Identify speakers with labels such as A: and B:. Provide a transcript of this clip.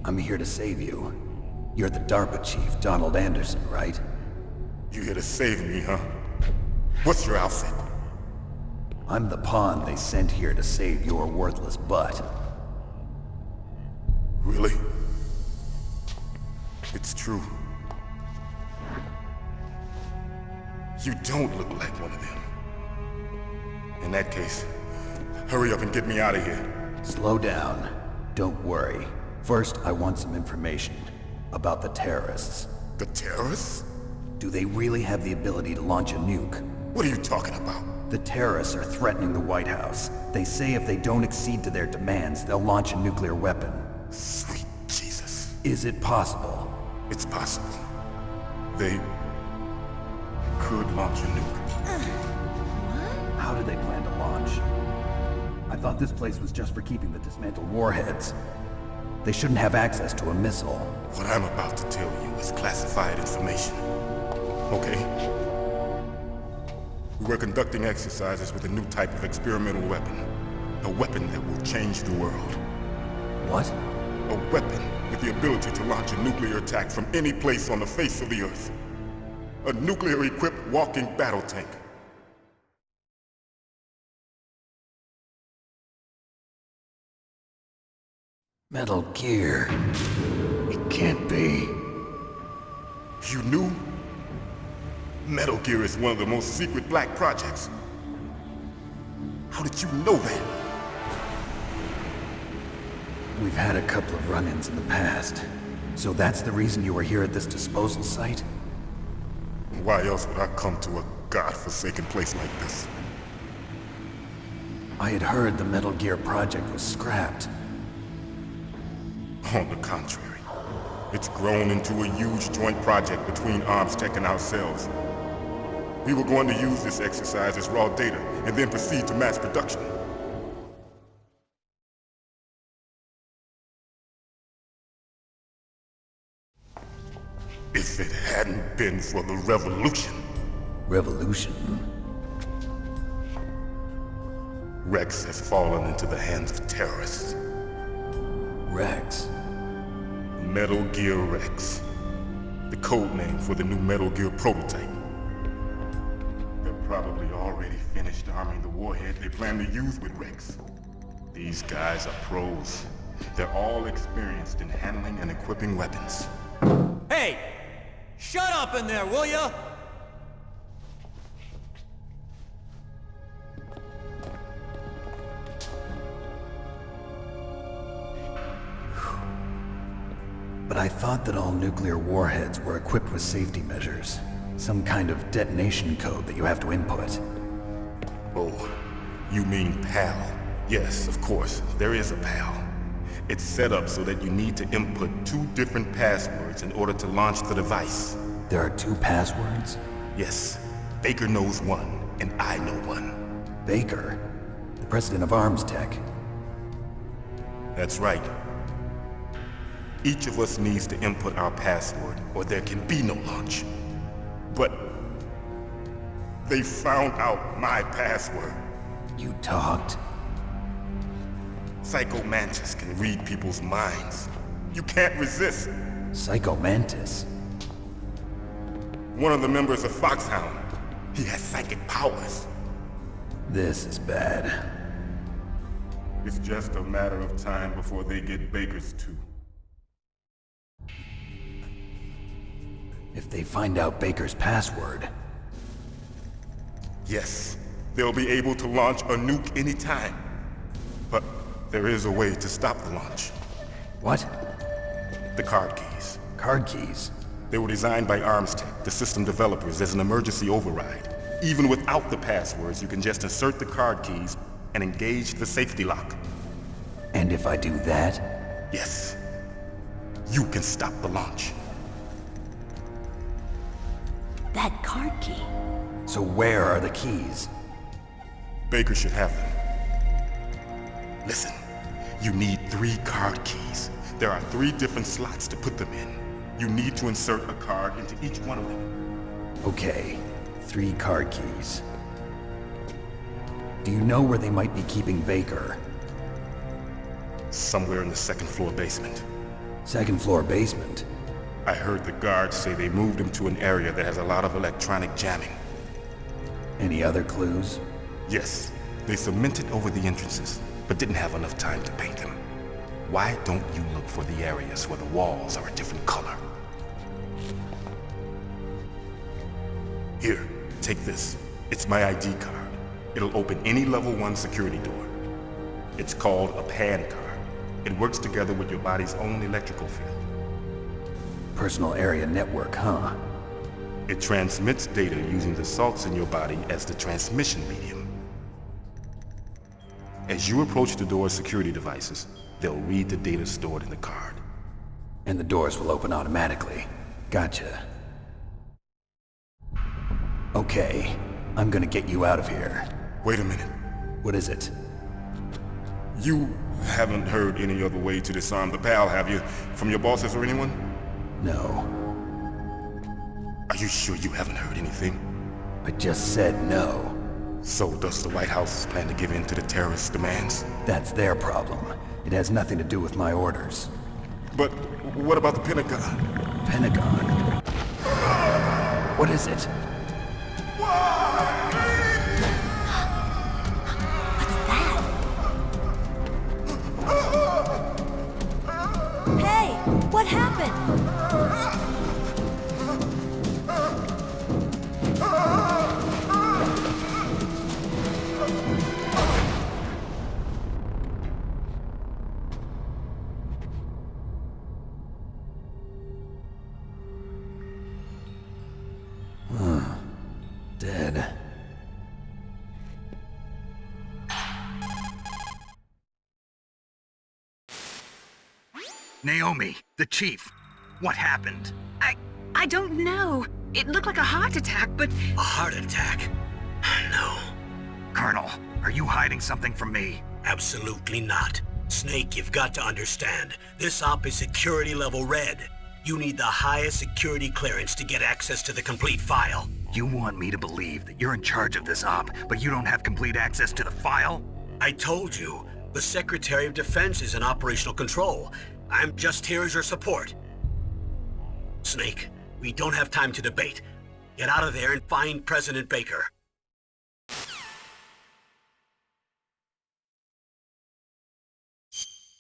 A: I'm here to save you. You're the DARPA chief, Donald Anderson, right?
B: You here to save me, huh? What's your outfit?
A: I'm the pawn they sent here to save your worthless butt.
B: Really? It's true. You don't look like one of them. In that case, hurry up and get me out of here.
A: Slow down. Don't worry. First, I want some information about the terrorists.
B: The terrorists?
A: Do they really have the ability to launch a nuke?
B: What are you talking about?
A: The terrorists are threatening the White House. They say if they don't accede to their demands, they'll launch a nuclear weapon.
B: Sweet Jesus.
A: Is it possible?
B: It's possible. They could launch a nuke.
A: How do they plan to launch? I thought this place was just for keeping the dismantled warheads. They shouldn't have access to a missile.
B: What I'm about to tell you is classified information. Okay? We were conducting exercises with a new type of experimental weapon. A weapon that will change the world.
A: What?
B: A weapon with the ability to launch a nuclear attack from any place on the face of the Earth. A nuclear-equipped walking battle tank.
A: Metal Gear. It can't be.
B: You knew? Metal Gear is one of the most secret black projects. How did you know that?
A: We've had a couple of run-ins in the past. So that's the reason you were here at this disposal site?
B: Why else would I come to a godforsaken place like this?
A: I had heard the Metal Gear project was scrapped.
B: On the contrary, it's grown into a huge joint project between ArmsTech and ourselves. We were going to use this exercise as raw data and then proceed to mass production. If it hadn't been for the revolution.
A: Revolution?
B: Rex has fallen into the hands of terrorists.
A: Rex?
B: Metal Gear Rex. The code name for the new Metal Gear prototype. They're probably already finished arming the warhead they plan to use with Rex. These guys are pros. They're all experienced in handling and equipping weapons.
C: Hey! Shut up in there, will ya?
A: But I thought that all nuclear warheads were equipped with safety measures. Some kind of detonation code that you have to input.
B: Oh, you mean PAL? Yes, of course, there is a PAL. It's set up so that you need to input 2 different passwords in order to launch the device.
A: There are 2 passwords?
B: Yes, Baker knows one, and I know one.
A: Baker? The president of ArmsTech?
B: That's right. Each of us needs to input our password, or there can be no launch. But they found out my password.
A: You talked?
B: Psycho Mantis can read people's minds. You can't resist.
A: Psycho Mantis?
B: One of the members of Foxhound. He has psychic powers.
A: This is bad.
B: It's just a matter of time before they get Baker's too.
A: If they find out Baker's password...
B: Yes, they'll be able to launch a nuke anytime. But there is a way to stop the launch.
A: What?
B: The card keys.
A: Card keys?
B: They were designed by ArmsTech, the system developers, as an emergency override. Even without the passwords, you can just insert the card keys and engage the safety lock.
A: And if I do that?
B: Yes. You can stop the launch.
D: That card key.
A: So where are the keys?
B: Baker should have them. Listen, you need 3 card keys. There are 3 different slots to put them in. You need to insert a card into each one of them.
A: Okay, 3 card keys. Do you know where they might be keeping Baker?
B: Somewhere in the 2nd floor basement.
A: Second floor basement.
B: I heard the guards say they moved him to an area that has a lot of electronic jamming.
A: Any other clues?
B: Yes, they cemented over the entrances, but didn't have enough time to paint them. Why don't you look for the areas where the walls are a different color? Here, take this. It's my ID card. It'll open any level 1 security door. It's called a PAN card. It works together with your body's own electrical field.
A: Personal area network, huh?
B: It transmits data using the salts in your body as the transmission medium. As you approach the door's security devices, they'll read the data stored in the card.
A: And the doors will open automatically. Gotcha. Okay, I'm gonna get you out of here.
B: Wait a minute.
A: What is it?
B: You haven't heard any other way to disarm the PAL, have you? From your bosses or anyone?
A: No.
B: Are you sure you haven't heard anything?
A: I just said no.
B: So does the White House plan to give in to the terrorists' demands?
A: That's their problem. It has nothing to do with my orders.
B: But what about the Pentagon?
A: Pentagon? What is it?
D: Hey, what happened?
A: Dead.
E: Naomi, the chief. What happened?
F: I don't know. It looked like a heart attack, but...
E: A heart attack? No. Colonel, are you hiding something from me?
G: Absolutely not. Snake, you've got to understand. This op is security level red. You need the highest security clearance to get access to the complete file.
E: You want me to believe that you're in charge of this op, but you don't have complete access to the file?
G: I told you, the Secretary of Defense is in operational control. I'm just here as your support. Snake, we don't have time to debate. Get out of there and find President Baker.